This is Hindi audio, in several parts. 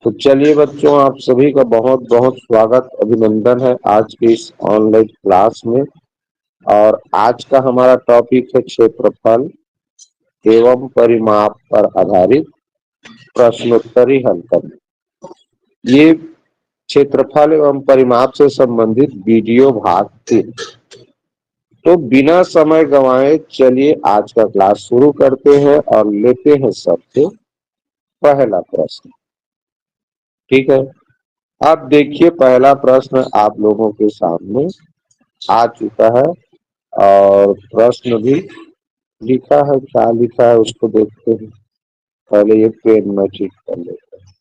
तो चलिए बच्चों, आप सभी का बहुत बहुत स्वागत अभिनंदन है आज की इस ऑनलाइन क्लास में। और आज का हमारा टॉपिक है क्षेत्रफल एवं परिमाप पर आधारित प्रश्नोत्तरी हल करना। ये क्षेत्रफल एवं परिमाप से संबंधित वीडियो भाग 3। तो बिना समय गंवाए चलिए आज का क्लास शुरू करते हैं और लेते हैं सबसे पहला प्रश्न। ठीक है, अब देखिए पहला प्रश्न आप लोगों के सामने आ चुका है और प्रश्न भी लिखा है। क्या लिखा है उसको देखते हैं। पहले ये पेन में ठीक कर लेते हैं।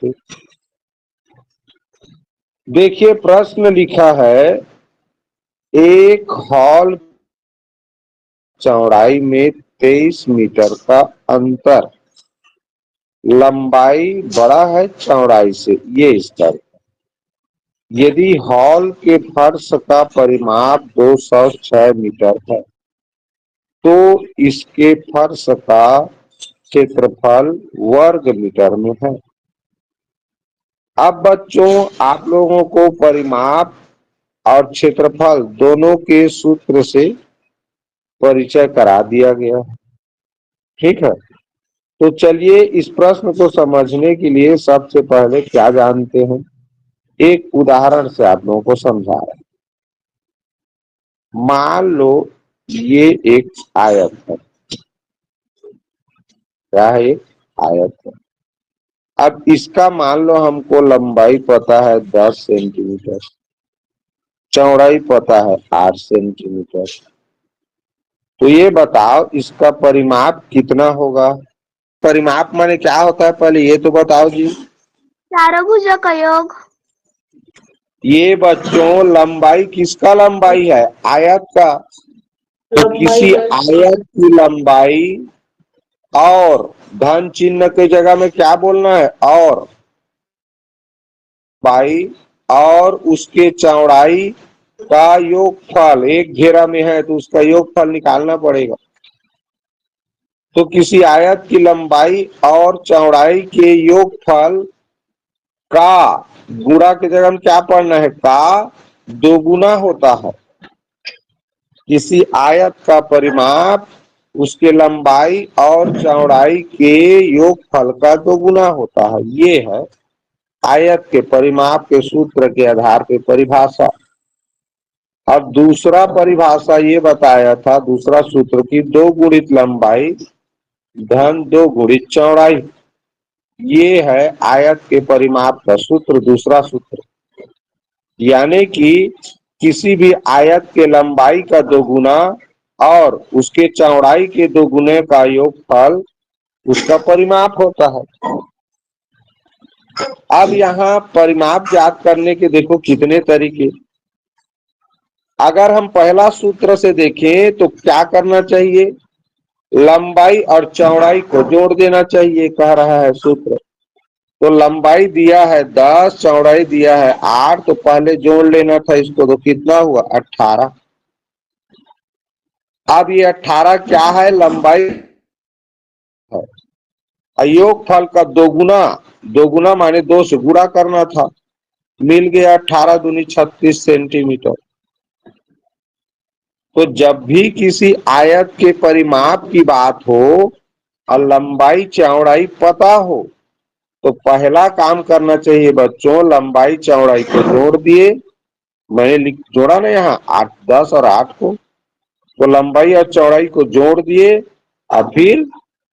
ठीक, देखिए प्रश्न लिखा है, एक हॉल चौड़ाई में 23 मीटर का अंतर लंबाई बड़ा है चौड़ाई से, ये स्तर। यदि हॉल के फर्श का परिमाप 206 मीटर है तो इसके फर्श का क्षेत्रफल वर्ग मीटर में है। अब बच्चों आप लोगों को परिमाप और क्षेत्रफल दोनों के सूत्र से परिचय करा दिया गया है। ठीक है, तो चलिए इस प्रश्न को समझने के लिए सबसे पहले क्या जानते हैं, एक उदाहरण से आप लोगों को समझा रहे हैं। मान लो ये एक आयत है। क्या है? एक आयत है। अब इसका मान लो हमको लंबाई पता है 10 सेंटीमीटर, चौड़ाई पता है 8 सेंटीमीटर। तो ये बताओ इसका परिमाप कितना होगा। परिमाप माने क्या होता है, पहले ये तो बताओ जी। चारों भुजा का योग। ये बच्चों लंबाई किसका लंबाई है? आयत का। तो किसी आयत की लंबाई और धन चिन्ह के जगह में क्या बोलना है? और लंबाई और उसके चौड़ाई का योगफल एक घेरा में है तो उसका योगफल निकालना पड़ेगा। तो किसी आयत की लंबाई और चौड़ाई के योगफल का गुणा की जगह में क्या पढ़ना है? का दोगुना होता है। किसी आयत का परिमाप उसके लंबाई और चौड़ाई के योगफल का दोगुना होता है। ये है आयत के परिमाप के सूत्र के आधार पर परिभाषा। अब दूसरा परिभाषा ये बताया था, दूसरा सूत्र की 2 गुणित लंबाई धन 2 गुणित चौड़ाई। ये है आयत के परिमाप का सूत्र, दूसरा सूत्र। यानी कि किसी भी आयत के लंबाई का दोगुना और उसके चौड़ाई के दोगुने का योगफल उसका परिमाप होता है। अब यहाँ परिमाप ज्ञात करने के देखो कितने तरीके। अगर हम पहला सूत्र से देखें तो क्या करना चाहिए? लंबाई और चौड़ाई को जोड़ देना चाहिए, कह रहा है सूत्र। तो लंबाई दिया है 10, चौड़ाई दिया है 8, तो पहले जोड़ लेना था इसको। तो कितना हुआ? 18। अब ये 18 क्या है? लंबाई है। योगफल का दोगुना, दोगुना माने 2 से गुणा करना था। मिल गया 18 दूनी 36 सेंटीमीटर। तो जब भी किसी आयत के परिमाप की बात हो और लंबाई चौड़ाई पता हो तो पहला काम करना चाहिए बच्चों, लंबाई चौड़ाई को जोड़ दिए। मैंने जोड़ा ना यहाँ 8, 10 और 8 को। तो लंबाई और चौड़ाई को जोड़ दिए और फिर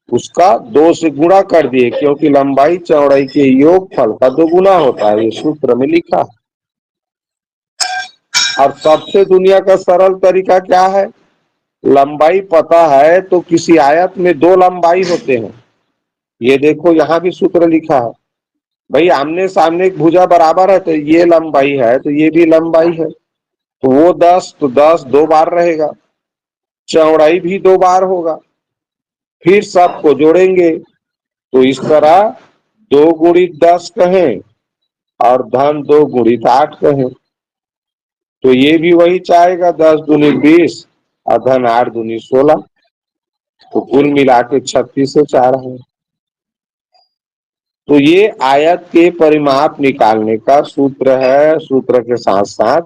उसका 2 से गुणा कर दिए, क्योंकि लंबाई चौड़ाई के योगफल का दोगुना होता है। ये सूत्र में लिखा। और सबसे दुनिया का सरल तरीका क्या है? लंबाई पता है तो किसी आयत में 2 लंबाई होते हैं। ये देखो यहाँ भी सूत्र लिखा है। भाई आमने सामने एक भुजा बराबर है तो ये लंबाई है तो ये भी लंबाई है। तो वो 10 तो 10 2 बार रहेगा, चौड़ाई भी 2 बार होगा। फिर सबको जोड़ेंगे तो इस तरह 2 गुणित 10 कहें और धन 2 गुणित 8 कहें तो ये भी वही चाहेगा, 10 दूनी 20 और धन 8 दूनी 16। तो कुल मिला के 36 से 4 है। तो ये आयत के परिमाप निकालने का सूत्र है। सूत्र के साथ साथ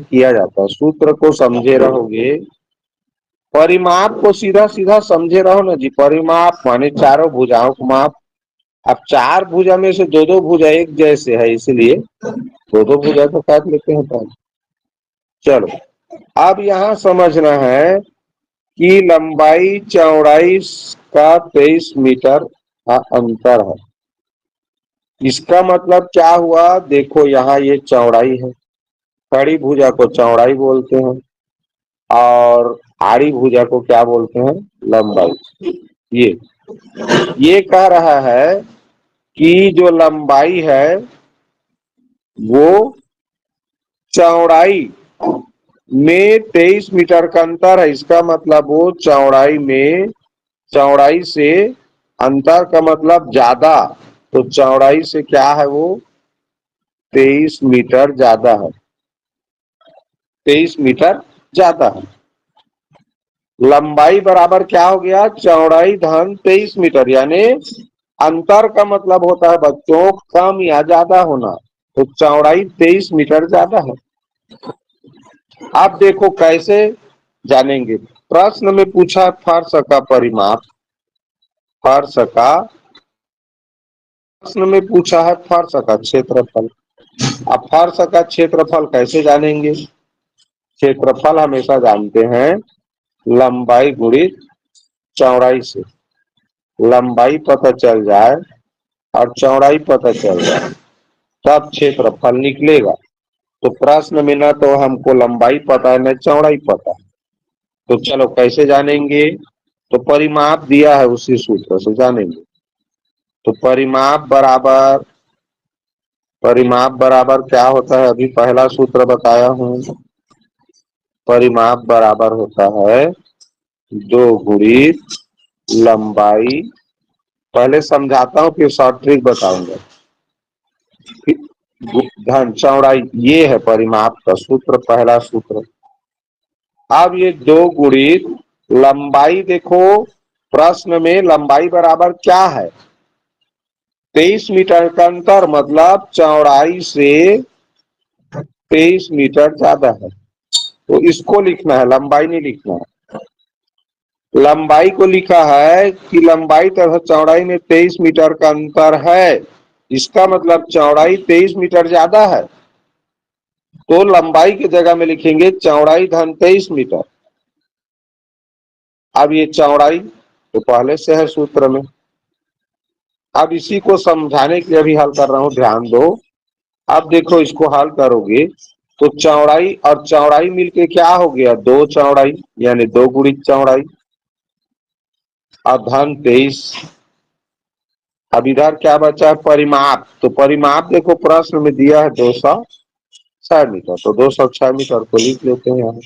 किया जाता है। सूत्र को समझे रहोगे, परिमाप को सीधा सीधा समझे रहो ना जी। परिमाप माने चारों भुजाओं को माप। अब चार भुजा में से दो दो भुजा एक जैसे है, इसलिए दो दो भुजा को काट लेते हैं पहले। चलो, अब यहाँ समझना है कि लंबाई चौड़ाई का 23 मीटर का अंतर है। इसका मतलब क्या हुआ? देखो यहाँ ये चौड़ाई है, खड़ी भुजा को चौड़ाई बोलते हैं और आड़ी भुजा को क्या बोलते हैं? लंबाई। ये कह रहा है कि जो लंबाई है वो चौड़ाई में 23 मीटर का अंतर है। इसका मतलब वो चौड़ाई से अंतर का मतलब ज्यादा, तो चौड़ाई से क्या है? वो 23 मीटर ज्यादा है। 23 मीटर ज्यादा है। लंबाई बराबर क्या हो गया? चौड़ाई धन 23 मीटर, यानी अंतर का मतलब होता है बच्चों कम या ज्यादा होना। तो चौड़ाई 23 मीटर ज्यादा है। आप देखो कैसे जानेंगे। प्रश्न में पूछा फर्श का परिमाप। फर्श का प्रश्न में पूछा है फर्श का क्षेत्रफल। अब फर्श का क्षेत्रफल कैसे जानेंगे? क्षेत्रफल हमेशा जानते हैं लंबाई गुणित चौड़ाई से। लंबाई पता चल जाए और चौड़ाई पता चल जाए तब क्षेत्रफल निकलेगा। तो प्रश्न में न तो हमको लंबाई पता है न चौड़ाई पता है, तो चलो कैसे जानेंगे? तो परिमाप दिया है, उसी सूत्र से जानेंगे। तो परिमाप बराबर क्या होता है? अभी पहला सूत्र बताया हूं। परिमाप बराबर होता है 2 गुणित लंबाई। पहले समझाता हूं फिर शॉर्ट ट्रिक बताऊंगा। धन चौड़ाई, ये है परिमाप का सूत्र, पहला सूत्र। अब ये 2 गुणित लंबाई। देखो प्रश्न में लंबाई बराबर क्या है? 23 मीटर का अंतर, मतलब चौड़ाई से 23 मीटर ज्यादा है। तो इसको लिखना है, लंबाई नहीं लिखना है। लंबाई को लिखा है कि लंबाई तथा चौड़ाई में 23 मीटर का अंतर है। इसका मतलब चौड़ाई 23 मीटर ज्यादा है, तो लंबाई की जगह में लिखेंगे चौड़ाई धन 23 मीटर। अब ये चौड़ाई तो पहले से है सूत्र में। अब इसी को समझाने के लिए अभी हल कर रहा हूं, ध्यान दो। अब देखो इसको हल करोगे तो चौड़ाई और चौड़ाई मिलके क्या हो गया? 2 चौड़ाई, यानी 2 गुणित चौड़ाई और धन 23। अब इधर क्या बचा है? परिमाप। तो परिमाप देखो प्रश्न में दिया है 206 मीटर, तो 206 मीटर को लिख लेते हैं यहाँ।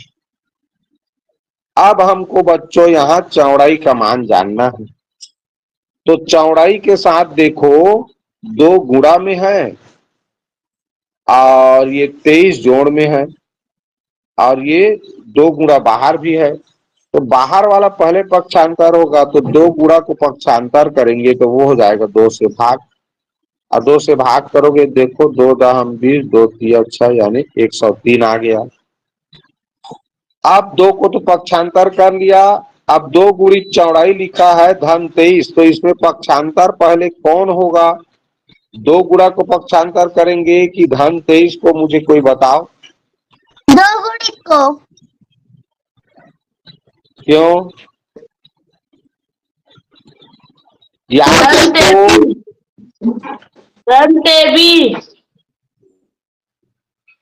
अब हमको बच्चों यहाँ चौड़ाई का मान जानना है। तो चौड़ाई के साथ देखो 2 गुणा में है और ये 23 जोड़ में है और ये 2 गुणा बाहर भी है। तो बाहर वाला पहले पक्षांतर होगा, तो 2 गुणा को पक्षांतर करेंगे तो वो हो जाएगा 2 से भाग। और 2 से भाग करोगे, देखो 2 दहम 20, 2 तिया 6, यानी 103 आ गया। अब 2 को तो पक्षांतर कर लिया। अब 2 गुणित चौड़ाई लिखा है धन 23, तो इसमें पक्षांतर पहले कौन होगा? 2 गुणा को पक्षांतर करेंगे कि धन 23 को? मुझे कोई बताओ। 2 गुणित को। क्यों?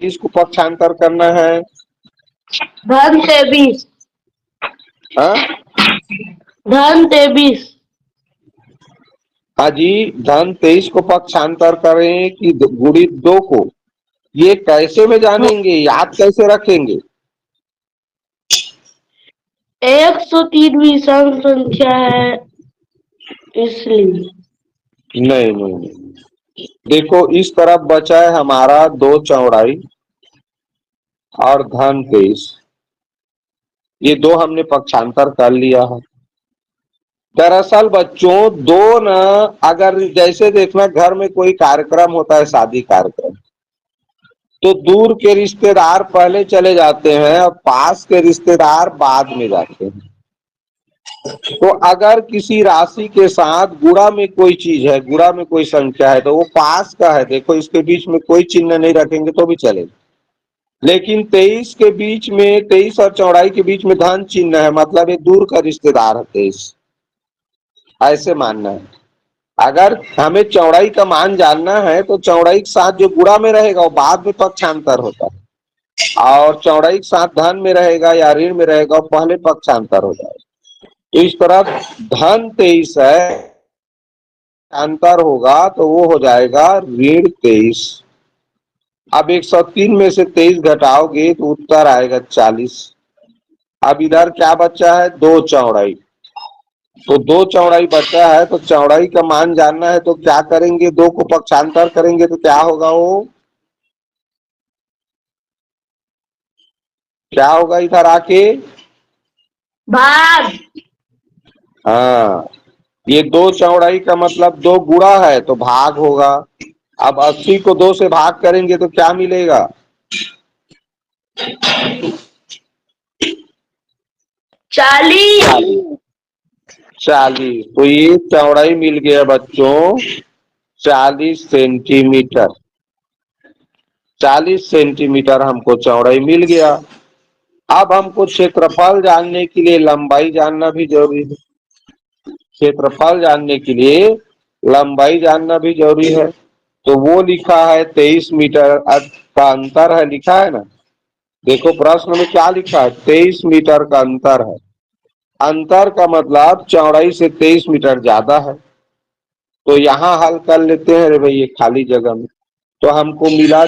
इसको पक्षांतर करना है धन 23। हाँ? धन 23। हाँ जी, धन 23 को पक्षांतर करें कि गुणित 2 को? ये कैसे में जानेंगे, याद कैसे रखेंगे? 103 विषम संख्या है इसलिए। नहीं नहीं नहीं, देखो इस तरफ बचा है हमारा 2 चौड़ाई और धन 23। ये 2 हमने पक्षांतर कर लिया है। दरअसल बच्चों दो न, अगर जैसे देखना घर में कोई कार्यक्रम होता है, शादी कार्यक्रम, तो दूर के रिश्तेदार पहले चले जाते हैं और पास के रिश्तेदार बाद में जाते हैं। तो अगर किसी राशि के साथ गुणा में कोई चीज है, गुणा में कोई संख्या है, तो वो पास का है, देखो इसके बीच में कोई चिन्ह नहीं रखेंगे तो भी चलेगा। लेकिन 23 के बीच में, 23 और चौड़ाई के बीच में धन चिन्ह है, मतलब ये दूर का रिश्तेदार है 23, ऐसे मानना है। अगर हमें चौड़ाई का मान जानना है तो चौड़ाई के साथ जो गुणा में रहेगा वो बाद में पक्षांतर होता है, और चौड़ाई के साथ धन में रहेगा या ऋण में रहेगा वो पहले पक्षांतर हो जाएगा। तो इस तरह धन 23 है, अंतर होगा तो वो हो जाएगा ऋण 23। अब 103 में से 23 घटाओगे तो उत्तर आएगा 40। अब इधर क्या बचा है, दो चौड़ाई, तो दो चौड़ाई बचा है, तो चौड़ाई का मान जानना है तो क्या करेंगे, दो को पक्षांतर करेंगे तो क्या होगा, वो क्या होगा इधर आके, भाग। हाँ, ये दो चौड़ाई का मतलब दो गुणा है तो भाग होगा। अब 80 को 2 से भाग करेंगे तो क्या मिलेगा, 40। 40। तो ये चौड़ाई मिल गया बच्चों 40 सेंटीमीटर। 40 सेंटीमीटर हमको चौड़ाई मिल गया। अब हमको क्षेत्रफल जानने के लिए लंबाई जानना भी जरूरी है। क्षेत्रफल जानने के लिए लंबाई जानना भी जरूरी है। तो वो लिखा है 23 मीटर का अंतर है, लिखा है ना, देखो प्रश्न में क्या लिखा है, 23 मीटर का अंतर है। अंतर का मतलब चौड़ाई से 23 मीटर ज्यादा है। तो यहाँ हल कर लेते हैं रे भाई, ये खाली जगह में। तो हमको मिला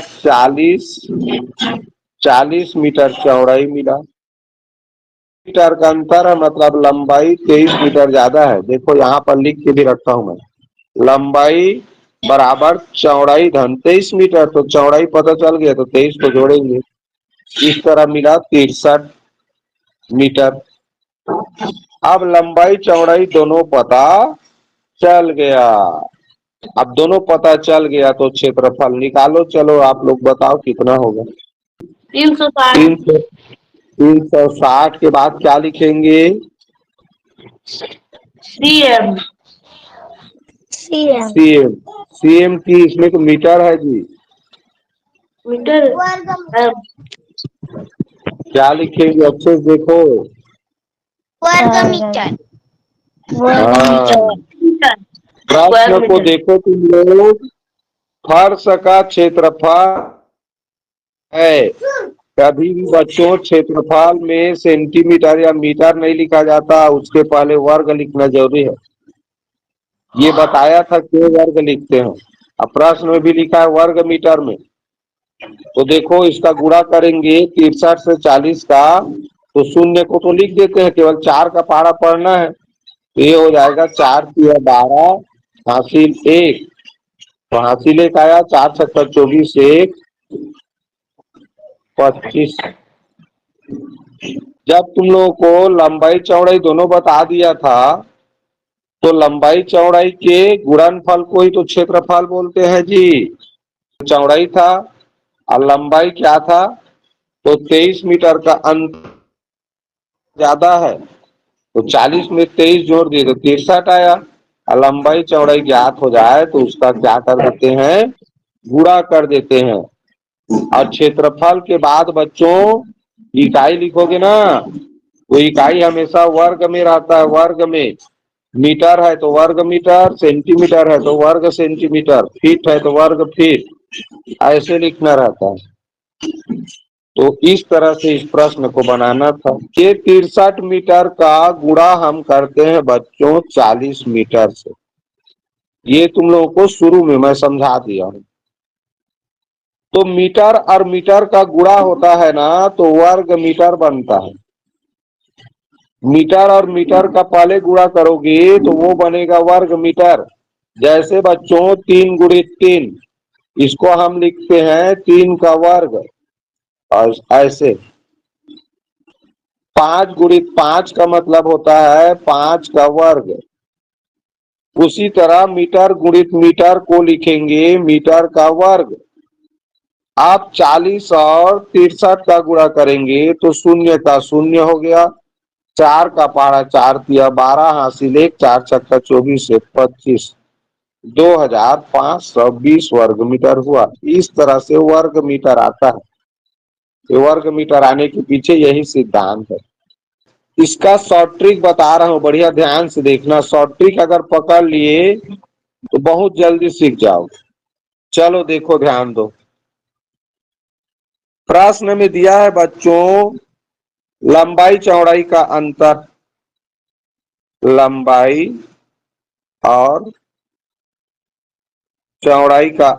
40 मीटर चौड़ाई मिला। मीटर का अंतर है मतलब लंबाई 23 मीटर ज्यादा है। देखो यहाँ पर लिख के भी रखा हूं मैं, लंबाई बराबर चौड़ाई धन 23 मीटर। तो चौड़ाई पता चल गया तो 23 को जोड़ेंगे, इस तरह मिला 63 मीटर। अब लंबाई चौड़ाई दोनों पता चल गया। अब दोनों पता चल गया तो क्षेत्रफल निकालो। चलो आप लोग बताओ कितना होगा। 360। 360 के बाद क्या लिखेंगे, सीएम। CM CM. सीएम की इसमें तो मीटर है जी, मीटर। क्या लिखेंगे अच्छे से देखो, वर्ग मीटर। हाँ, प्रश्न को देखो तुम लोग, फर्श का क्षेत्रफल है। कभी भी बच्चों क्षेत्रफल में सेंटीमीटर या मीटर नहीं लिखा जाता, उसके पहले वर्ग लिखना जरूरी है। ये बताया था क्यों वर्ग लिखते हैं। अब प्रश्न में भी लिखा है वर्ग मीटर में। तो देखो इसका गुणा करेंगे 63 से 40 का, तो शून्य को तो लिख देते हैं, केवल 4 का पहाड़ा पढ़ना है। तो ये हो जाएगा 4 × 12 हासिल 1। तो हासिल 1 आया, 4 × 7 = 24, 1 25। जब तुम लोगों को लंबाई चौड़ाई दोनों बता दिया था तो लंबाई चौड़ाई के गुणनफल को ही तो क्षेत्रफल बोलते हैं जी। चौड़ाई था और लंबाई क्या था, तो 23 मीटर का अंतर ज्यादा है, तो 40 में 23 जोड़ दिए तो 63 आया। और लंबाई चौड़ाई ज्ञात हो जाए तो उसका क्या कर देते हैं, गुणा कर देते हैं। और क्षेत्रफल के बाद बच्चों इकाई लिखोगे ना, वो इकाई हमेशा वर्ग में रहता है, वर्ग में। मीटर है तो वर्ग मीटर, सेंटीमीटर है तो वर्ग सेंटीमीटर, फीट है तो वर्ग फीट, ऐसे लिखना रहता है। तो इस तरह से इस प्रश्न को बनाना था। ये 63 मीटर का गुणा हम करते हैं बच्चों 40 मीटर से। ये तुम लोगों को शुरू में मैं समझा दिया हूं। तो मीटर और मीटर का गुणा होता है ना तो वर्ग मीटर बनता है। मीटर और मीटर का पहले गुणा करोगे तो वो बनेगा वर्ग मीटर। जैसे बच्चों 3 × 3, इसको हम लिखते हैं 3 का वर्ग। और ऐसे 5 × 5 का मतलब होता है 5 का वर्ग। उसी तरह मीटर गुणित मीटर को लिखेंगे मीटर का वर्ग। आप 40 और 63 का गुणा करेंगे तो शून्य का शून्य हो गया, 4 का पहाड़ा 4 दिया 12 हासिल 1, 4 छक्का 24 से 25, 2520 वर्ग मीटर हुआ। इस तरह से वर्ग मीटर आता है। वर्ग मीटर आने के पीछे यही सिद्धांत है। इसका शॉर्ट ट्रिक बता रहा हूं, बढ़िया ध्यान से देखना। शॉर्ट ट्रिक अगर पकड़ लिए तो बहुत जल्दी सीख जाओगे। चलो देखो, ध्यान दो। प्रश्न में दिया है बच्चों लंबाई चौड़ाई का अंतर, लंबाई और चौड़ाई का,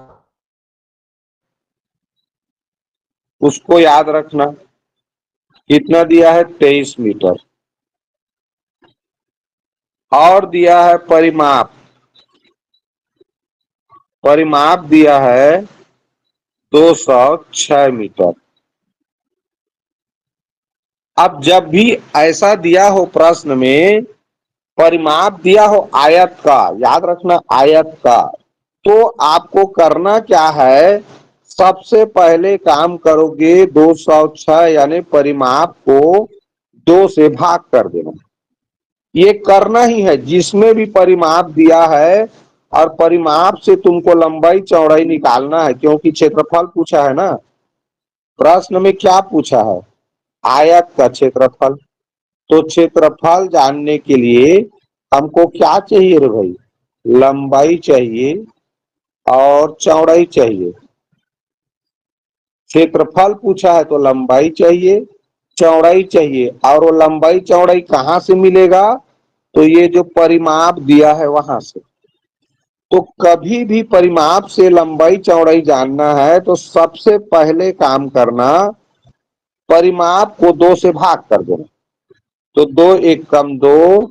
उसको याद रखना। कितना दिया है? 23 मीटर। और दिया है परिमाप, परिमाप दिया है 206 मीटर। अब जब भी ऐसा दिया हो प्रश्न में, परिमाप दिया हो आयत का, याद रखना आयत का, तो आपको करना क्या है? सबसे पहले काम करोगे 206 यानी परिमाप को 2 से भाग कर देना। ये करना ही है जिसमें भी परिमाप दिया है, और परिमाप से तुमको लंबाई चौड़ाई निकालना है, क्योंकि क्षेत्रफल पूछा है ना। प्रश्न में क्या पूछा है? आयत का क्षेत्रफल। तो क्षेत्रफल जानने के लिए हमको क्या चाहिए रे भाई? लंबाई चाहिए और चौड़ाई चाहिए। क्षेत्रफल पूछा है तो लंबाई चाहिए, चौड़ाई चाहिए। और वो लंबाई चौड़ाई कहाँ से मिलेगा? तो ये जो परिमाप दिया है वहां से। तो कभी भी परिमाप से लंबाई चौड़ाई जानना है तो सबसे पहले काम करना, परिमाप को 2 से भाग कर देना। तो 2 एक कम 2,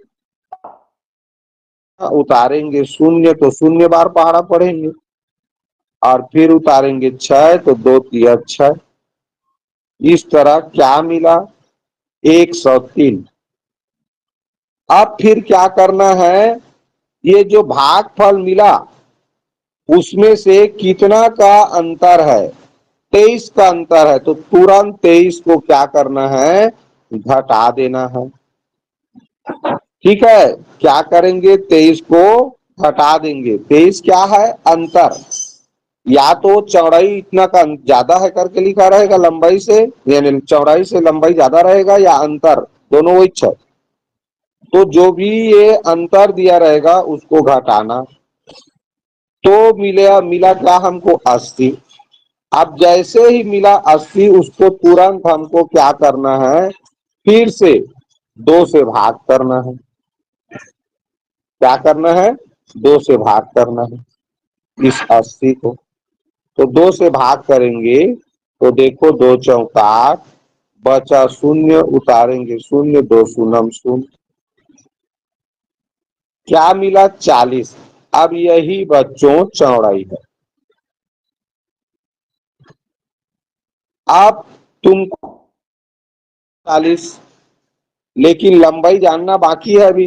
उतारेंगे शून्य तो शून्य बार पहाड़ा पढ़ेंगे, और फिर उतारेंगे 6 तो 2 तिया 6। इस तरह क्या मिला? 103। अब फिर क्या करना है? ये जो भागफल मिला उसमें से कितना का अंतर है? 23 का अंतर है। तो तुरंत 23 को क्या करना है? घटा देना है। ठीक है, क्या करेंगे? 23 को घटा देंगे। 23 क्या है? अंतर। या तो चौड़ाई इतना का ज्यादा है करके लिखा रहेगा लंबाई से, यानी चौड़ाई से लंबाई ज्यादा रहेगा, या अंतर, दोनों वो इच्छा। तो जो भी ये अंतर दिया रहेगा उसको घटाना। तो मिला क्या हमको? 80। अब जैसे ही मिला 80, उसको तुरंत हमको क्या करना है? फिर से 2 से भाग करना है। क्या करना है? 2 से भाग करना है इस 80 को। तो 2 से भाग करेंगे तो देखो 2 चौका 8, बचा शून्य, उतारेंगे शून्य, 2 शून्य शून्य। क्या मिला? 40। अब यही बच्चों चौड़ाई है। अब तुमको 40, लेकिन लंबाई जानना बाकी है अभी।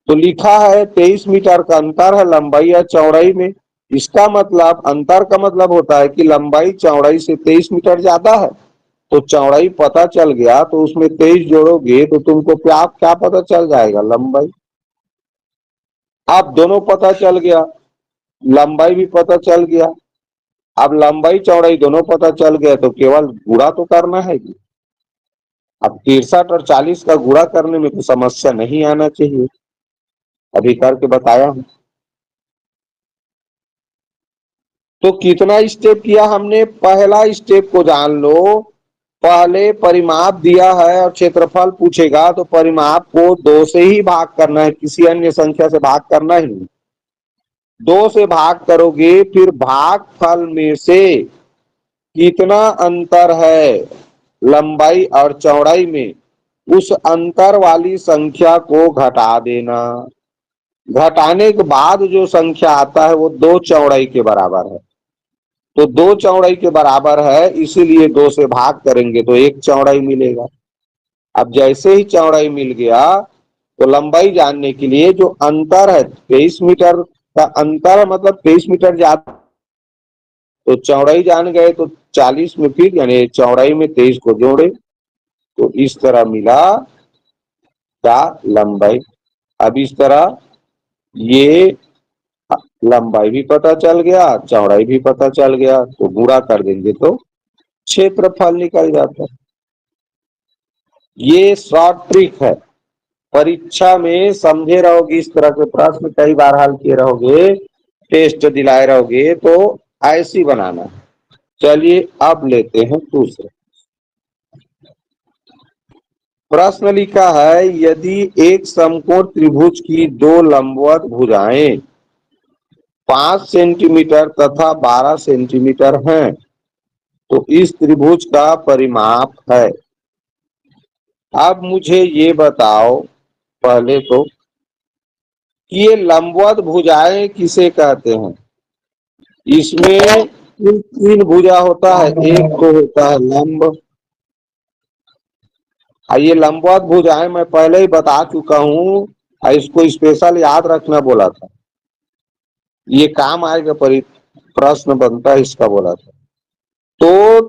तो लिखा है 23 मीटर का अंतर है लंबाई या चौड़ाई में। इसका मतलब, अंतर का मतलब होता है कि लंबाई चौड़ाई से 23 मीटर ज्यादा है। तो चौड़ाई पता चल गया तो उसमें 23 जोड़ोगे तो तुमको क्या क्या पता चल जाएगा? लंबाई। अब दोनों पता चल गया, लंबाई भी पता चल गया। अब लंबाई चौड़ाई दोनों पता चल गया तो केवल गुणा तो करना है कि। अब 63 और 40 का गुणा करने में तो समस्या नहीं आना चाहिए, अभी करके बताया हूं। तो कितना स्टेप किया हमने? पहला स्टेप को जान लो। पहले परिमाप दिया है और क्षेत्रफल पूछेगा तो परिमाप को 2 से ही भाग करना है, किसी अन्य संख्या से भाग करना ही नहीं। 2 से भाग करोगे, फिर भागफल में से कितना अंतर है लंबाई और चौड़ाई में, उस अंतर वाली संख्या को घटा देना। घटाने के बाद जो संख्या आता है वो 2 चौड़ाई के बराबर है। तो 2 चौड़ाई के बराबर है, इसीलिए 2 से भाग करेंगे तो 1 चौड़ाई मिलेगा। अब जैसे ही चौड़ाई मिल गया तो लंबाई जानने के लिए जो अंतर है 23 मीटर का अंतर, मतलब 23 मीटर ज्यादा, तो चौड़ाई जान गए तो 40 में फिर यानी चौड़ाई में 23 को जोड़े, तो इस तरह मिला का लंबाई। अब इस तरह ये लंबाई भी पता चल गया, चौड़ाई भी पता चल गया, तो गुणा कर देंगे तो क्षेत्रफल निकल जाता है। ये शॉर्ट ट्रिक है, परीक्षा में समझे रहोगे, इस तरह के प्रश्न कई बार हल किए रहोगे, टेस्ट दिलाए रहोगे, तो ऐसी बनाना। चलिए अब लेते हैं दूसरे प्रश्न। लिखा है यदि एक समकोण त्रिभुज की दो लंबवत भुजाएं 5 सेंटीमीटर तथा 12 सेंटीमीटर हैं, तो इस त्रिभुज का परिमाप है। अब मुझे ये बताओ पहले तो कि ये लंबवत भुजाएं किसे कहते हैं। इसमें कुल 3 भुजा होता है, एक तो होता है लंब। ये लंबवत भुजाएं मैं पहले ही बता चुका हूं, इसको स्पेशल याद रखना बोला था, ये काम आएगा, प्रश्न बनता है इसका बोला था। तो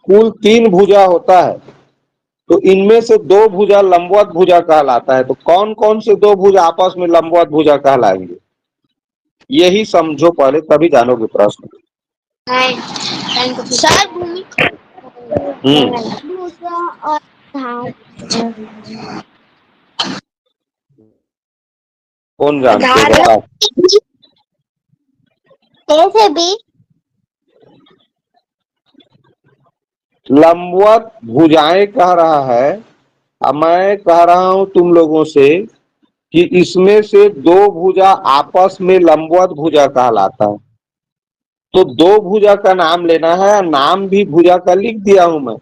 कुल 3 भुजा होता है, तो इनमें से 2 भुजा लंबवत भुजा कहलाता है। तो कौन कौन से 2 भुजा आपस में लंबवत भुजा कहलाएंगे, यही समझो पहले, तभी जानोगे प्रश्न। सर भूमि और कौन जानते हैं बताओ। कैसे भी लंबवत भुजाएं कह रहा है, अब मैं कह रहा हूं तुम लोगों से कि इसमें से 2 भुजा आपस में लंबवत भुजा कहलाता है। तो 2 भुजा का नाम लेना है, नाम भी भुजा का लिख दिया हूं मैं।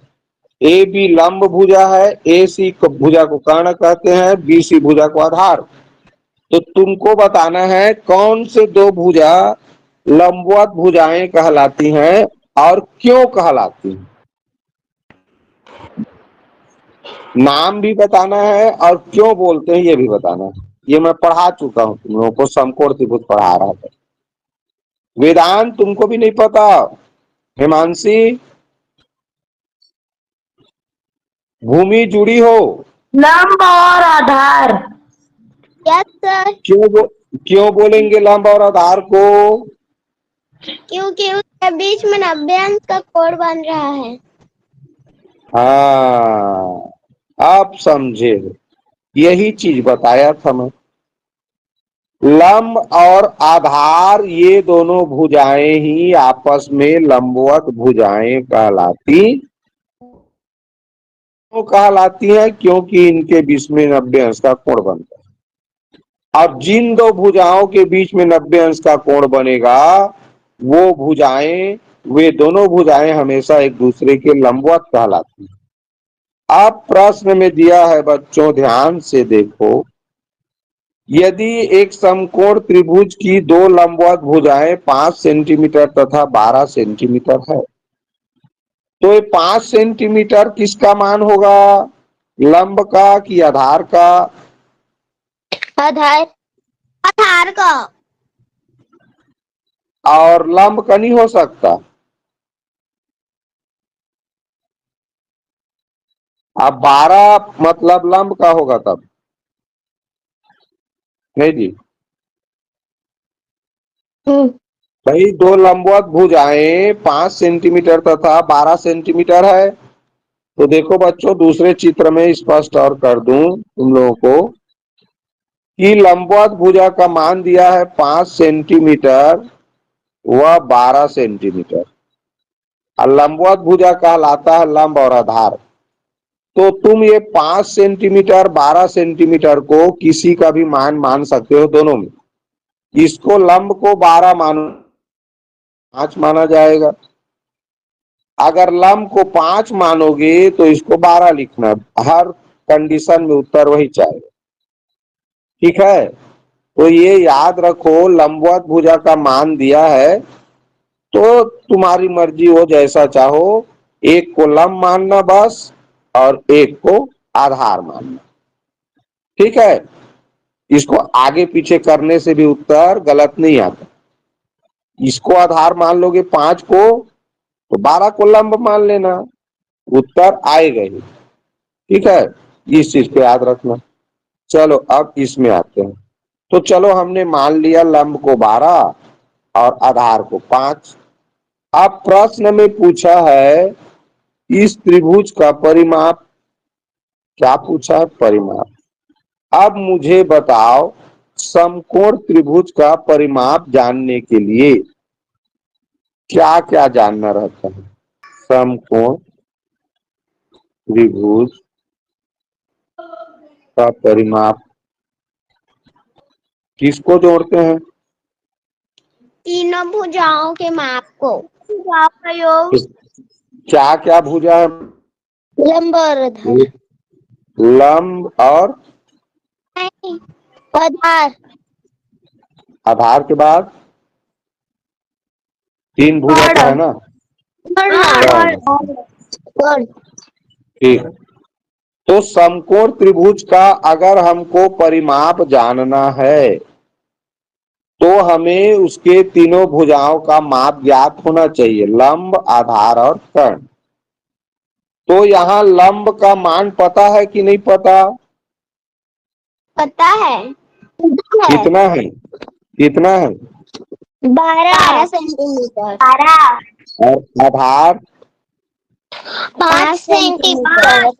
ए बी लंब भुजा है, ए सी भुजा को कर्ण कहते हैं, बी सी भुजा को आधार। तो तुमको बताना है कौन से 2 भुजा लंबवत भुजाएं कहलाती हैं और क्यों कहलाती हैं। नाम भी बताना है और क्यों बोलते हैं ये भी बताना है। ये मैं पढ़ा चुका हूं तुम लोगों को, समकोण त्रिभुज पढ़ा रहा था। वेदांत तुमको भी नहीं पता, हिमांशी भूमि जुड़ी हो, लंब और आधार। Yes sir. क्यों बोलेंगे लंब और आधार को, क्योंकि उसके बीच में 90 अंश का कोण बन रहा है। हाँ आप समझे, यही चीज बताया था मैं। लंब और आधार ये दोनों भुजाएं ही आपस में लंबवत भुजाएं कहलाती हैं, क्योंकि इनके बीच में 90 अंश का कोण बनता है। और जिन 2 भुजाओं के बीच में 90 अंश का कोण बनेगा, वो भुजाएं, वे दोनों भुजाएं हमेशा एक दूसरे के लंबवत कहलाती हैं। अब प्रश्न में दिया है बच्चों, ध्यान से देखो, यदि एक समकोण त्रिभुज की 2 लंबवत भुजाएं 5 सेंटीमीटर तथा 12 सेंटीमीटर है, तो ये 5 सेंटीमीटर किसका मान होगा, लंब का कि आधार का। आधार आधार का। और लंब का नहीं हो सकता। अब 12 मतलब लंब का होगा तब, नहीं जी भाई। 2 लंबवत भुजाएं 5 सेंटीमीटर तथा 12 सेंटीमीटर है। तो देखो बच्चों, दूसरे चित्र में स्पष्ट और कर दूं तुम लोगों को कि लंबवत भुजा का मान दिया है 5 सेंटीमीटर व 12 सेंटीमीटर, और लंबवत भुजा कहलाता है लंब और आधार। तो तुम ये 5 सेंटीमीटर 12 सेंटीमीटर को किसी का भी मान मान सकते हो, दोनों में। इसको लंब को 12 मानो, 5 माना जाएगा। अगर लंब को 5 मानोगे तो इसको 12 लिखना, हर कंडीशन में उत्तर वही चाहिए, ठीक है। तो ये याद रखो, लंबवत भुजा का मान दिया है तो तुम्हारी मर्जी हो, जैसा चाहो, एक को लंब मानना बस और एक को आधार मानना, ठीक है। इसको आगे पीछे करने से भी उत्तर गलत नहीं आता। इसको आधार मान लोगे 5 को तो 12 को लंब मान लेना, उत्तर आएगा ही। ठीक है, इस चीज पे याद रखना। चलो अब इसमें आते हैं। तो चलो हमने मान लिया लंब को 12 और आधार को 5। अब प्रश्न में पूछा है इस त्रिभुज का परिमाप। क्या पूछा है? परिमाप। अब मुझे बताओ समकोण त्रिभुज का परिमाप जानने के लिए क्या क्या जानना रहता है? समकोण त्रिभुज का परिमाप किसको जोड़ते हैं? तीनों भुजाओं के माप को। भुजाओं का योग। क्या क्या भुजा है? लंब और आधार। लंब और आधार। आधार के बाद 3 भुजा का है ना? ठीक। तो समकोण त्रिभुज का अगर हमको परिमाप जानना है तो हमें उसके तीनों भुजाओं का माप ज्ञात होना चाहिए, लंब, आधार और कर्ण। तो यहाँ लंब का मान पता है कि नहीं पता? पता है। कितना है? कितना है? 12 सेंटीमीटर। और आधार 5 सेंटीमीटर।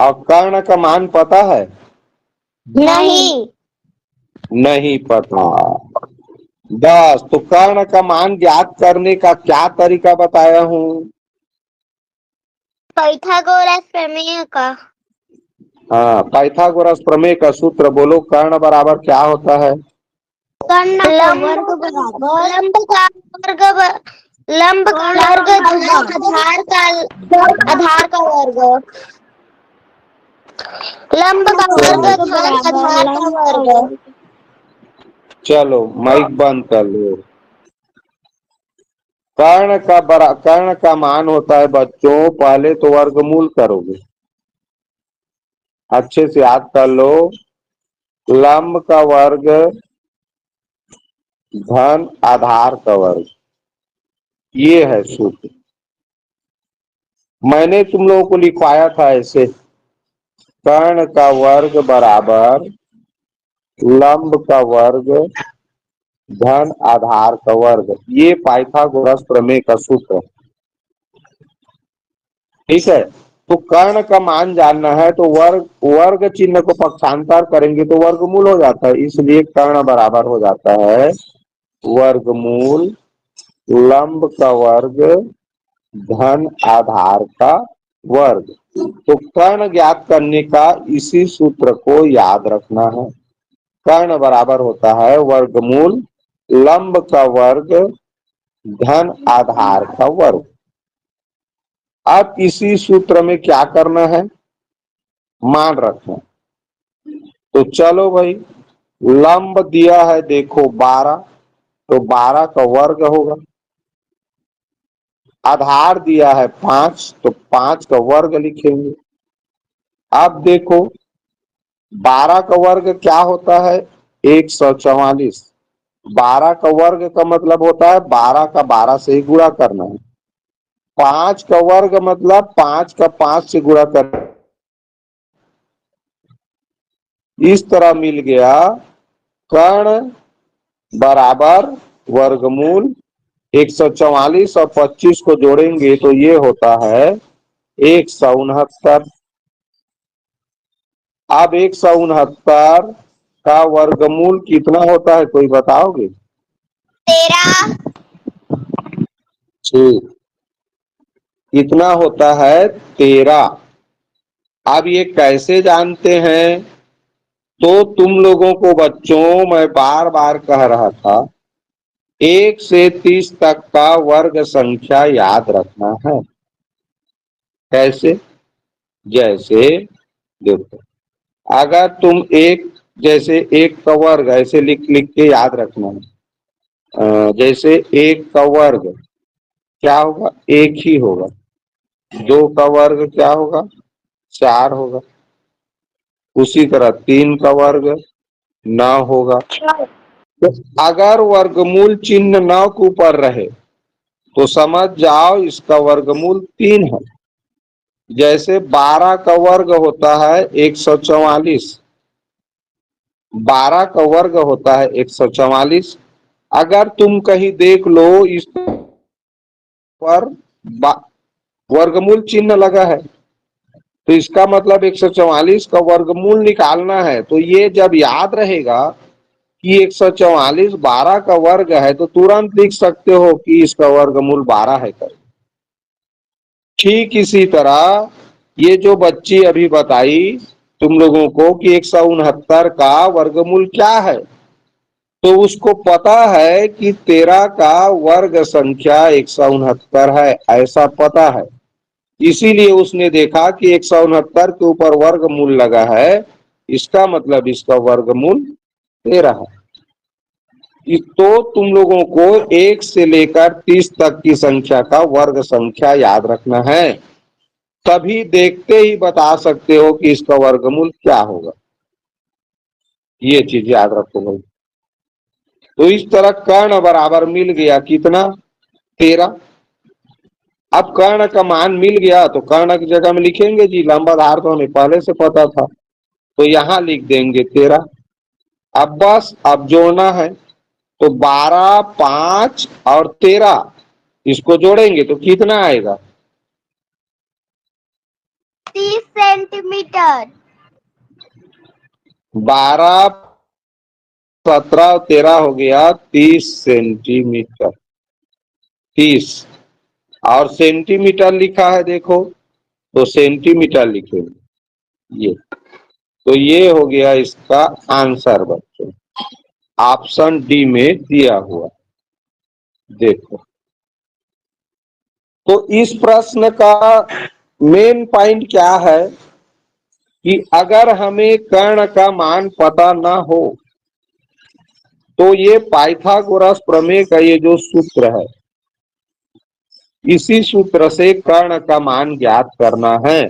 और कर्ण का मान पता है? नहीं। नहीं पता। बस, तो कर्ण का मान ज्ञात करने का क्या तरीका बताया हूँ? पाइथागोरस प्रमेय का। हाँ, पाइथागोरस प्रमेय का सूत्र बोलो। कर्ण बराबर क्या होता है? कर्ण का वर्ग बराबर लंब का वर्ग लंब का वर्ग आधार का वर्ग। लंब का वर्ग आधार का वर्ग। चलो माइक बंद कर लो। कर्ण का मान होता है बच्चों, पहले तो वर्गमूल करोगे, अच्छे से याद कर लो। लंब का वर्ग धन आधार का वर्ग, ये है सूत्र। मैंने तुम लोगों को लिखवाया था ऐसे, कर्ण का वर्ग बराबर लंब का वर्ग धन आधार का वर्ग, ये पाइथागोरस प्रमेय का सूत्र है। ठीक है, तो कर्ण का मान जानना है तो वर्ग चिन्ह को पक्षांतर करेंगे तो वर्गमूल हो जाता है, इसलिए कर्ण बराबर हो जाता है वर्गमूल लंब का वर्ग धन आधार का वर्ग। तो कर्ण ज्ञात करने का इसी सूत्र को याद रखना है। कर्ण बराबर होता है वर्गमूल लंब का वर्ग धन आधार का वर्ग। अब इसी सूत्र में क्या करना है? मान रखना। तो चलो भाई, लंब दिया है देखो 12, तो 12 का वर्ग होगा। आधार दिया है 5, तो 5 का वर्ग लिखेंगे। अब देखो 12 का वर्ग क्या होता है? 144। 12 का वर्ग का मतलब होता है 12 का 12 से ही गुणा करना है। 5 का वर्ग मतलब 5 का 5 से गुणा करना। इस तरह मिल गया कर्ण बराबर वर्गमूल 144 और 25 को जोड़ेंगे तो ये होता है 169। अब 169 का वर्गमूल कितना होता है, कोई बताओगे? 13। ठीक, कितना होता है? 13। अब ये कैसे जानते हैं? तो तुम लोगों को बच्चों मैं बार बार कह रहा था 1 से 30 तक का वर्ग संख्या याद रखना है। कैसे? जैसे देखो, अगर तुम जैसे 1 का वर्ग ऐसे लिख लिख के याद रखना है। जैसे 1 का वर्ग क्या होगा? 1 ही होगा। 2 का वर्ग क्या होगा? 4 होगा। उसी तरह 3 का वर्ग 9 होगा। तो अगर वर्गमूल चिन्ह 9 के ऊपर रहे तो समझ जाओ इसका वर्गमूल 3 है। जैसे 12 का वर्ग होता है 144, 12 का वर्ग होता है 144। अगर तुम कहीं देख लो इस पर वर्गमूल चिन्ह लगा है तो इसका मतलब 144 का वर्गमूल निकालना है। तो ये जब याद रहेगा कि 144 12 का वर्ग है तो तुरंत लिख सकते हो कि इसका वर्गमूल 12 है कर। ठीक इसी तरह ये जो बच्ची अभी बताई तुम लोगों को कि 169 का वर्गमूल क्या है, तो उसको पता है कि 13 का वर्ग संख्या 169 है, ऐसा पता है। इसीलिए उसने देखा कि 169 के ऊपर वर्गमूल लगा है, इसका मतलब इसका वर्गमूल 13 है। तो तुम लोगों को 1 से लेकर 30 तक की संख्या का वर्ग संख्या याद रखना है, तभी देखते ही बता सकते हो कि इसका वर्गमूल क्या होगा। ये चीज याद रखो भाई। तो इस तरह कर्ण बराबर मिल गया कितना 13। अब कर्ण का मान मिल गया तो कर्ण की जगह में लिखेंगे जी, लंबा धार तो हमें पहले से पता था तो यहां लिख देंगे 13। अब बस अब जोड़ना है तो 12 5 और 13 इसको जोड़ेंगे तो कितना आएगा 30 सेंटीमीटर। 12 17 13 हो गया 30 सेंटीमीटर। 30 और सेंटीमीटर लिखा है देखो तो सेंटीमीटर लिखेंगे ये। तो ये हो गया इसका आंसर बच्चों, ऑप्शन डी में दिया हुआ। देखो तो इस प्रश्न का मेन पॉइंट क्या है कि अगर हमें कर्ण का मान पता ना हो तो ये पाइथागोरस प्रमेय का ये जो सूत्र है इसी सूत्र से कर्ण का मान ज्ञात करना है।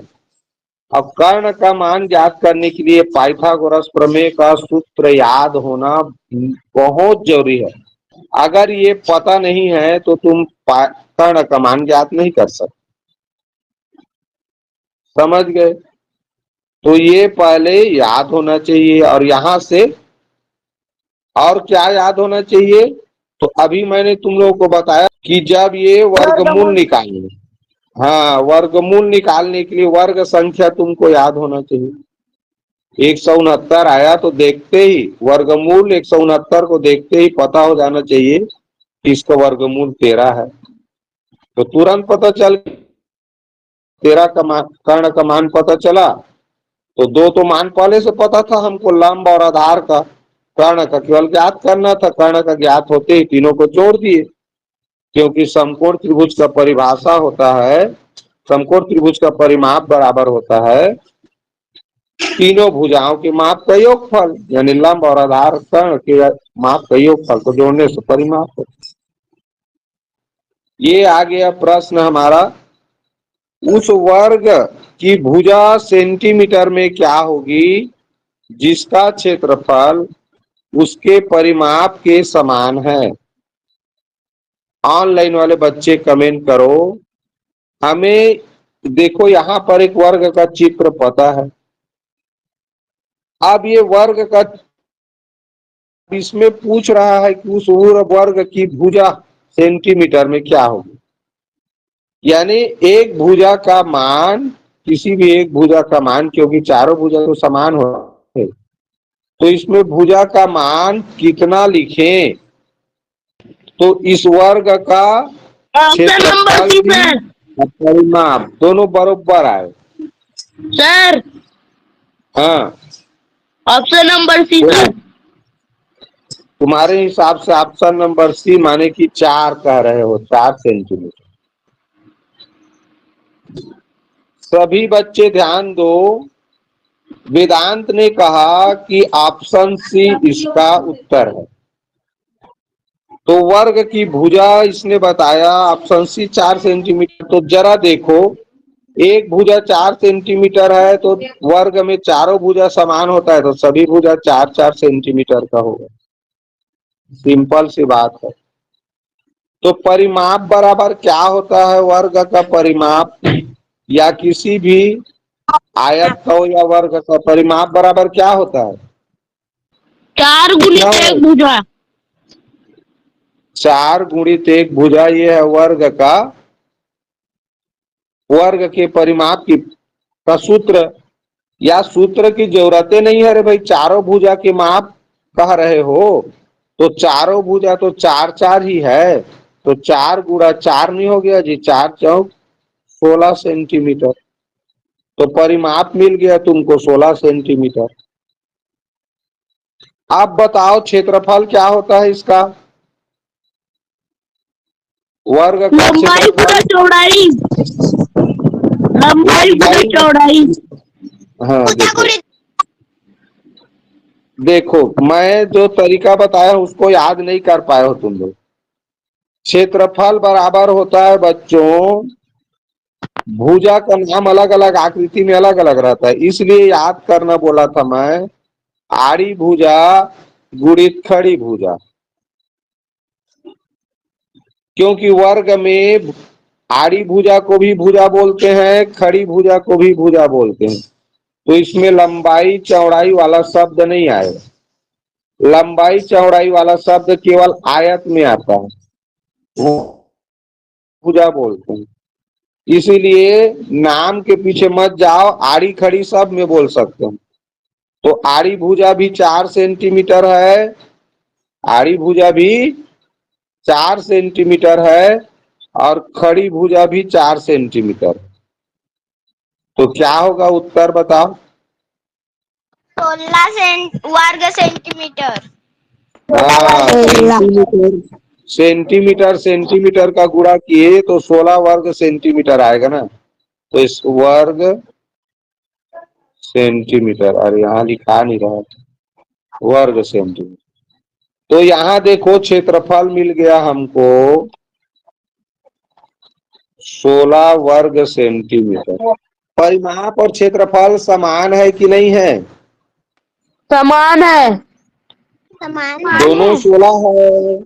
अब कर्ण का मान ज्ञात करने के लिए पाइथागोरस प्रमेय का सूत्र याद होना बहुत जरूरी है। अगर ये पता नहीं है तो तुम कर्ण का मान ज्ञात नहीं कर सकते। समझ गए? तो ये पहले याद होना चाहिए। और यहां से और क्या याद होना चाहिए, तो अभी मैंने तुम लोगों को बताया कि जब ये वर्गमूल निकालने, हाँ वर्गमूल निकालने के लिए वर्ग संख्या तुमको याद होना चाहिए। 169 आया तो देखते ही वर्गमूल 169 को देखते ही पता हो जाना चाहिए कि इसका वर्गमूल 13 है। तो तुरंत पता चल 13 का मान, कर्ण का मान पता चला। तो 2 तो मान पहले से पता था हमको, लंब और आधार का। कर्ण का केवल ज्ञात करना था। कर्ण का ज्ञात होते ही तीनों को जोड़ दिए, क्योंकि समकोण त्रिभुज का परिभाषा होता है, समकोण त्रिभुज का परिमाप बराबर होता है तीनों भुजाओं के माप का योगफल, यानी लंब और आधार कर्ण के माप का योगफल को जोड़ने से परिमाप होता है। ये आ गया प्रश्न हमारा, उस वर्ग की भुजा सेंटीमीटर में क्या होगी जिसका क्षेत्रफल उसके परिमाप के समान है। ऑनलाइन वाले बच्चे कमेंट करो। हमें देखो यहां पर एक वर्ग का चित्र पता है। अब ये वर्ग का इसमें पूछ रहा है कि उस वर्ग की भुजा सेंटीमीटर में क्या होगी। यानी एक भुजा का मान, किसी भी एक भुजा का मान, क्योंकि चारों भुजा तो समान हो, तो इसमें भुजा का मान कितना लिखें, तो इस वर्ग का क्षेत्रफल परिमाप दोनों बराबर आए सर। हाँ ऑप्शन नंबर सी सर। तुम्हारे हिसाब से ऑप्शन नंबर सी माने कि 4 कह रहे हो, 4 सेंटीमीटर। सभी बच्चे ध्यान दो, वेदांत ने कहा कि ऑप्शन सी इसका उत्तर है। तो वर्ग की भुजा इसने बताया ऑप्शन सी 4 सेंटीमीटर। तो जरा देखो एक भुजा 4 सेंटीमीटर है तो वर्ग में चारों भुजा समान होता है तो सभी भुजा 4-4 सेंटीमीटर का होगा। सिंपल सी बात है। तो परिमाप बराबर क्या होता है? वर्ग का परिमाप या किसी भी आयत का हो या वर्ग का परिमाप बराबर क्या होता है? 4 गुणित 1 भुजा। 4 गुणित 1 भुजा, ये है वर्ग का, वर्ग के परिमाप की का सूत्र। या सूत्र की जरूरतें नहीं है रे भाई, चारों भुजा के माप कह रहे हो तो चारों भुजा तो 4-4 ही है, तो 4 गुणा 4 नहीं हो गया जी, 4 चौक 16 सेंटीमीटर। तो परिमाप मिल गया तुमको 16 सेंटीमीटर। अब बताओ क्षेत्रफल क्या होता है इसका? वर्ग का लंबाई गुणा क्षेत्रफल, चौड़ाई। लंबाई गुणा चौड़ाई। हाँ देखो मैं जो तरीका बताया उसको याद नहीं कर पाए हो तुम लोग। क्षेत्रफल बराबर होता है बच्चों, भुजा का नाम अलग अलग आकृति में अलग अलग रहता है, इसलिए याद करना बोला था मैं। आड़ी भुजा गुणित खड़ी भुजा, क्योंकि वर्ग में आड़ी भुजा को भी भुजा बोलते हैं, खड़ी भुजा को भी भुजा बोलते हैं। तो इसमें लंबाई चौड़ाई वाला शब्द नहीं आएगा। लंबाई चौड़ाई वाला शब्द केवल आयत में आता है, वो भुजा बोलते हैं। इसीलिए नाम के पीछे मत जाओ, आड़ी खड़ी सब में बोल सकते हैं। तो आड़ी भुजा भी 4 सेंटीमीटर है, आड़ी भुजा भी 4 सेंटीमीटर है और खड़ी भुजा भी 4 सेंटीमीटर। तो क्या होगा उत्तर बताओ? 16 वर्ग सेंटीमीटर। सेंटीमीटर सेंटीमीटर का गुणा किए तो 16 वर्ग सेंटीमीटर आएगा ना। तो इस वर्ग सेंटीमीटर, अरे यहाँ लिखा नहीं रहा, वर्ग सेंटीमीटर। तो यहाँ देखो क्षेत्रफल मिल गया हमको 16 वर्ग सेंटीमीटर। परिमाप और क्षेत्रफल समान है कि नहीं है? समान है। समान दोनों 16 है,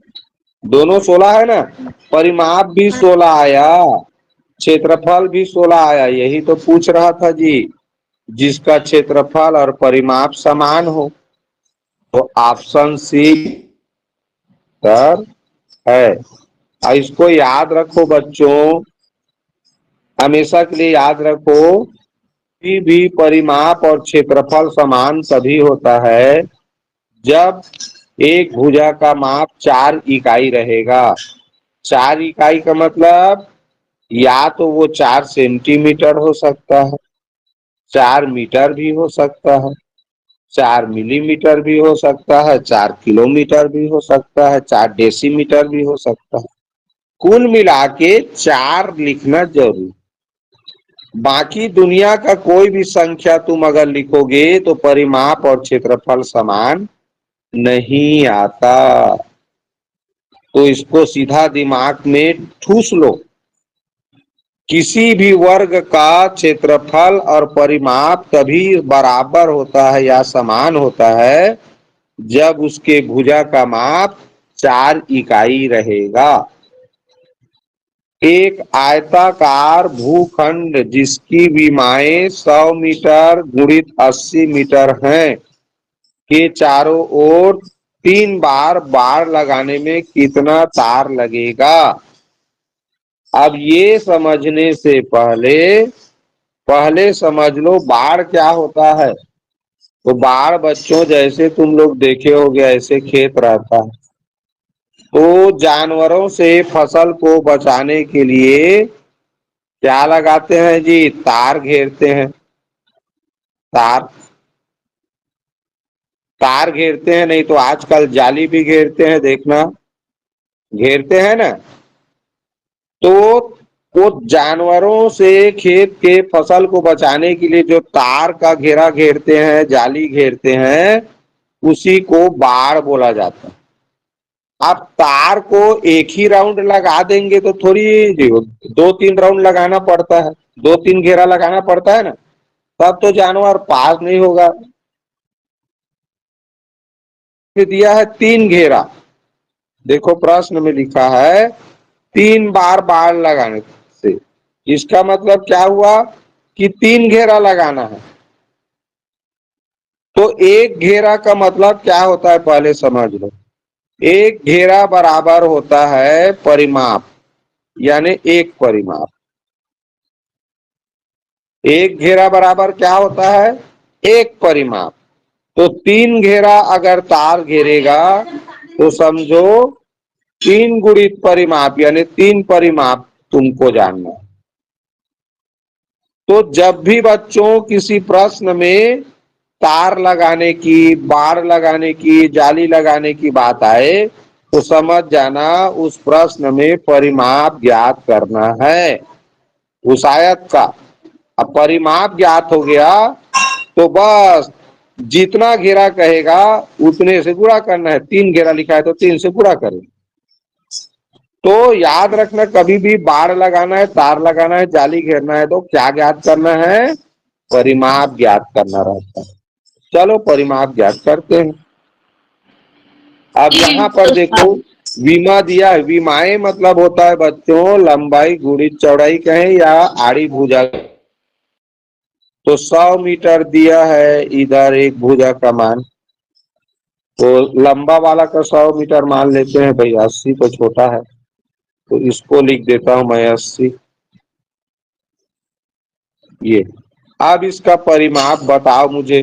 दोनों 16 है ना। परिमाप भी 16 आया, क्षेत्रफल भी 16 आया, यही तो पूछ रहा था जी। जिसका क्षेत्रफल और परिमाप समान हो तो ऑप्शन सी है। इसको याद रखो बच्चों, हमेशा के लिए याद रखो, कोई भी परिमाप और क्षेत्रफल समान तभी होता है जब एक भुजा का माप 4 इकाई रहेगा। 4 इकाई का मतलब या तो वो 4 सेंटीमीटर हो सकता है, 4 मीटर भी हो सकता है, 4 मिलीमीटर भी हो सकता है, 4 किलोमीटर भी हो सकता है, 4 डेसीमीटर भी हो सकता है। कुल मिला के 4 लिखना जरूरी। बाकी दुनिया का कोई भी संख्या तुम अगर लिखोगे तो परिमाप और क्षेत्रफल समान नहीं आता। तो इसको सीधा दिमाग में ठूस लो। किसी भी वर्ग का क्षेत्रफल और परिमाप तभी बराबर होता है या समान होता है जब उसके भुजा का माप 4 इकाई रहेगा। एक आयताकार भूखंड जिसकी विमाएं 100 मीटर गुणित 80 मीटर हैं के चारों ओर 3 बार बाड़ लगाने में कितना तार लगेगा? अब ये समझने से पहले समझ लो बाढ़ क्या होता है। तो बाढ़ बच्चों जैसे तुम लोग देखे होगे ऐसे खेत रहता है, तो जानवरों से फसल को बचाने के लिए क्या लगाते हैं जी? तार घेरते हैं। तार तार घेरते हैं, नहीं तो आजकल जाली भी घेरते हैं, देखना घेरते हैं ना। तो वो जानवरों से खेत के फसल को बचाने के लिए जो तार का घेरा घेरते हैं, जाली घेरते हैं, उसी को बाड़ बोला जाता है। आप तार को एक ही राउंड लगा देंगे तो थोड़ी 2-3 राउंड लगाना पड़ता है, 2-3 घेरा लगाना पड़ता है ना, तब तो जानवर पास नहीं होगा। दिया है 3 घेरा, देखो प्रश्न में लिखा है 3 बार बाण लगाने से, इसका मतलब क्या हुआ कि 3 घेरा लगाना है। तो एक घेरा का मतलब क्या होता है पहले समझ लो। एक घेरा बराबर होता है परिमाप, यानी एक परिमाप। एक घेरा बराबर क्या होता है, एक परिमाप। तो 3 घेरा अगर तार घेरेगा तो समझो 3 गुणित परिमाप, यानी 3 परिमाप तुमको जानना है। तो जब भी बच्चों किसी प्रश्न में तार लगाने की, बाड़ लगाने की, जाली लगाने की बात आए तो समझ जाना उस प्रश्न में परिमाप ज्ञात करना है उस आयत का। अब परिमाप ज्ञात हो गया तो बस जितना घेरा कहेगा उतने से गुणा करना है। 3 घेरा लिखा है तो 3 से गुणा करें। तो याद रखना, कभी भी बाड़ लगाना है, तार लगाना है, जाली घेरना है तो क्या ज्ञात करना है, परिमाप ज्ञात करना रहता है। चलो परिमाप ज्ञात करते हैं। अब यहाँ पर देखो विमा दिया है, विमाएं मतलब होता है बच्चों लंबाई गुणित चौड़ाई कहें या आड़ी भुजा। तो 100 मीटर दिया है इधर एक भुजा का मान, तो लंबा वाला का 100 मीटर मान लेते हैं भाई, 80 तो छोटा है तो इसको लिख देता हूं मैं 80। ये अब इसका परिमाप बताओ मुझे,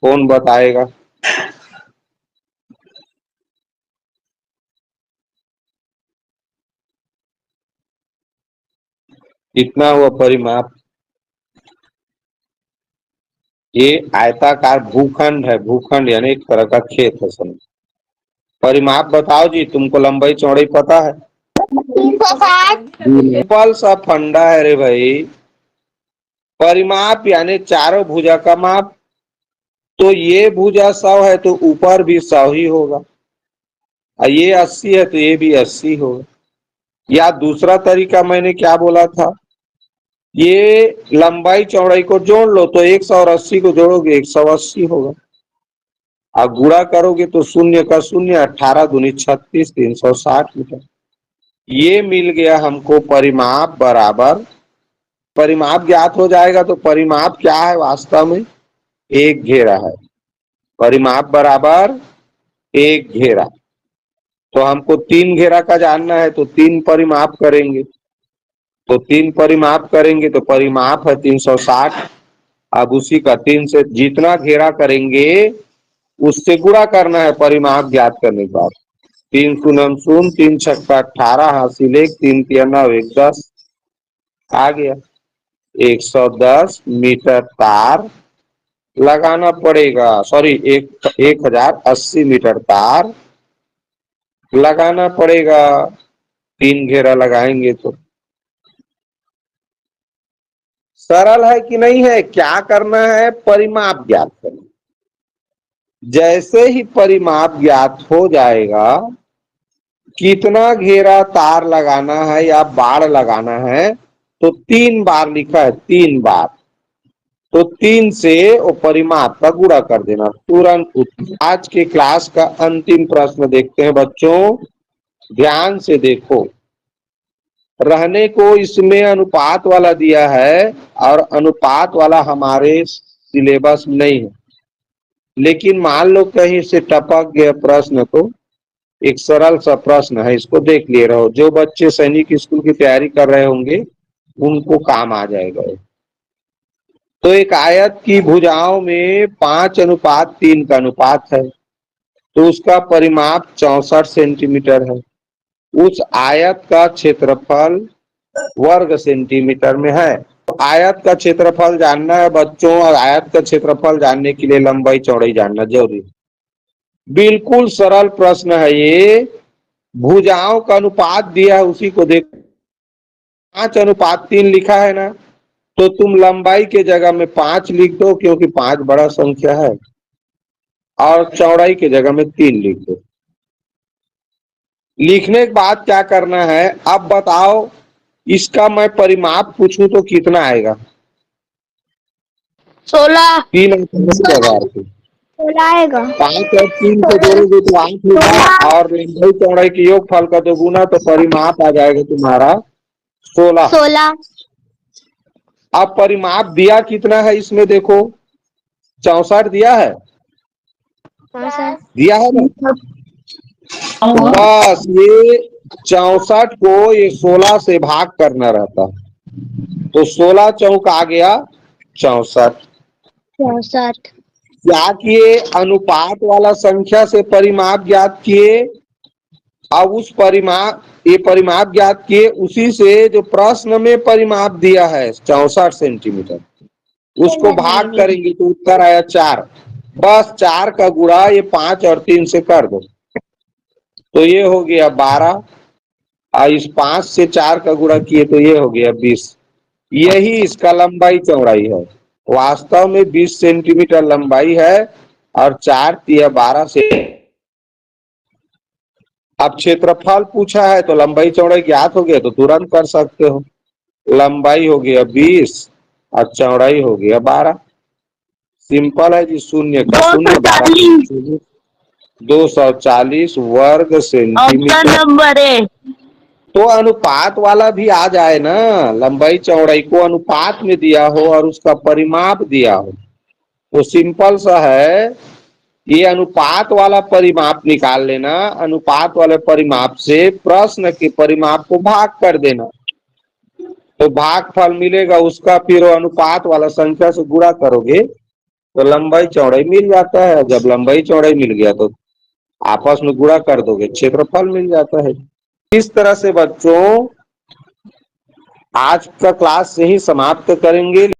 कौन बताएगा। कितना हुआ परिमाप, ये आयताकार भूखंड है, भूखंड यानी एक तरह का खेत है समझ। परिमाप बताओ जी, तुमको लंबाई चौड़ाई पता है। 360। सिंपल सा फंडा है रे भाई, परिमाप यानी चारों भुजा का माप। तो ये भुजा 100 है तो ऊपर भी 100 ही होगा, और ये 80 है तो ये भी 80 होगा। या दूसरा तरीका मैंने क्या बोला था, ये लंबाई चौड़ाई को जोड़ लो तो 100 और 80 को जोड़ोगे 180 होगा, और गुणा करोगे तो शून्य का शून्य, 18 दूनी 36, 360 मीटर। ये मिल गया हमको परिमाप बराबर, परिमाप ज्ञात हो जाएगा तो परिमाप क्या है वास्तव में, एक घेरा है। परिमाप बराबर एक घेरा, तो हमको 3 घेरा का जानना है तो 3 परिमाप करेंगे, तो 3 परिमाप करेंगे तो परिमाप है 360। अब उसी का 3 से जितना घेरा करेंगे उससे गुणा करना है परिमाप ज्ञात करने के बाद। 3 शून्य शून्य, 3 छक्का 18, हासिल 1, 3 तिया 9, 1 10 आ गया। 110 मीटर तार लगाना पड़ेगा, सॉरी 1080 मीटर तार लगाना पड़ेगा, 3 घेरा लगाएंगे तो। सरल है कि नहीं है, क्या करना है, परिमाप ज्ञात करना। जैसे ही परिमाप ज्ञात हो जाएगा, कितना घेरा तार लगाना है या बाड़ लगाना है, तो 3 बार लिखा है, 3 बार, तो 3 से वो परिमाप का गुणा कर देना तुरंत उत्तर। आज के क्लास का अंतिम प्रश्न देखते हैं बच्चों, ध्यान से देखो। रहने को इसमें अनुपात वाला दिया है और अनुपात वाला हमारे सिलेबस में नहीं है, लेकिन मान लो कहीं से टपक गया प्रश्न तो एक सरल सा प्रश्न है, इसको देख लिए रहो। जो बच्चे सैनिक स्कूल की तैयारी कर रहे होंगे उनको काम आ जाएगा। तो एक आयत की भुजाओं में 5:3 का अनुपात है, तो उसका परिमाप 64 सेंटीमीटर है। उस आयत का क्षेत्रफल वर्ग सेंटीमीटर में है। तो आयत का क्षेत्रफल जानना है बच्चों, और आयत का क्षेत्रफल जानने के लिए लंबाई चौड़ाई जानना जरूरी है। बिल्कुल सरल प्रश्न है ये, भुजाओं का अनुपात दिया है उसी को देख, 5:3 लिखा है ना, तो तुम लंबाई के जगह में 5 लिख दो क्योंकि 5 बड़ा संख्या है, और चौड़ाई के जगह में 3 लिख दो। लिखने के बाद क्या करना है, अब बताओ इसका मैं परिमाप पूछूं तो कितना आएगा? 16 3 अंक के आधार पे 16 आएगा। 5 और 3 को जोड़ोगे तो 8 होगा, और लंबाई चौड़ाई के योगफल का दोगुना, तो परिमाप आ जाएगा तुम्हारा 16। 16 अब परिमाप दिया कितना है इसमें देखो, 64 दिया है, दिया है ना? बस ये 64 को ये 16 से भाग करना रहता, तो 16 चौक आ गया 64। 64 क्या किए, अनुपात वाला संख्या से परिमाप ज्ञात किए। अब उस परिमाप, ये परिमाप ज्ञात किए, उसी से जो प्रश्न में परिमाप दिया है 64 सेंटीमीटर, उसको भाग करेंगे तो उत्तर आया 4। बस 4 का गुणा ये 5 और 3 से कर दो, तो ये हो गया 12, और इस 5 से 4 का गुणा किए तो ये हो गया 20। यही इसका लंबाई चौड़ाई है। वास्तव में 20 सेंटीमीटर लंबाई है, और 4 या 12 से। अब क्षेत्रफल पूछा है तो लंबाई चौड़ाई ज्ञात हो गया तो तुरंत कर सकते हो। लंबाई हो गया 20 और चौड़ाई हो गया 12। सिंपल है जी, शून्य का शून्य 12, 240 वर्ग सेंटीमीटर। नंबर है। तो अनुपात वाला भी आ जाए ना, लंबाई चौड़ाई को अनुपात में दिया हो और उसका परिमाप दिया हो, तो सिंपल सा है, ये अनुपात वाला परिमाप निकाल लेना, अनुपात वाले परिमाप से प्रश्न के परिमाप को भाग कर देना, तो भागफल मिलेगा उसका, फिर वो अनुपात वाला संख्या से गुणा करोगे तो लंबाई चौड़ाई मिल जाता है। जब लंबाई चौड़ाई मिल गया तो आपस में गुणा कर दोगे, क्षेत्रफल मिल जाता है। इस तरह से बच्चों आज का क्लास यही समाप्त करेंगे।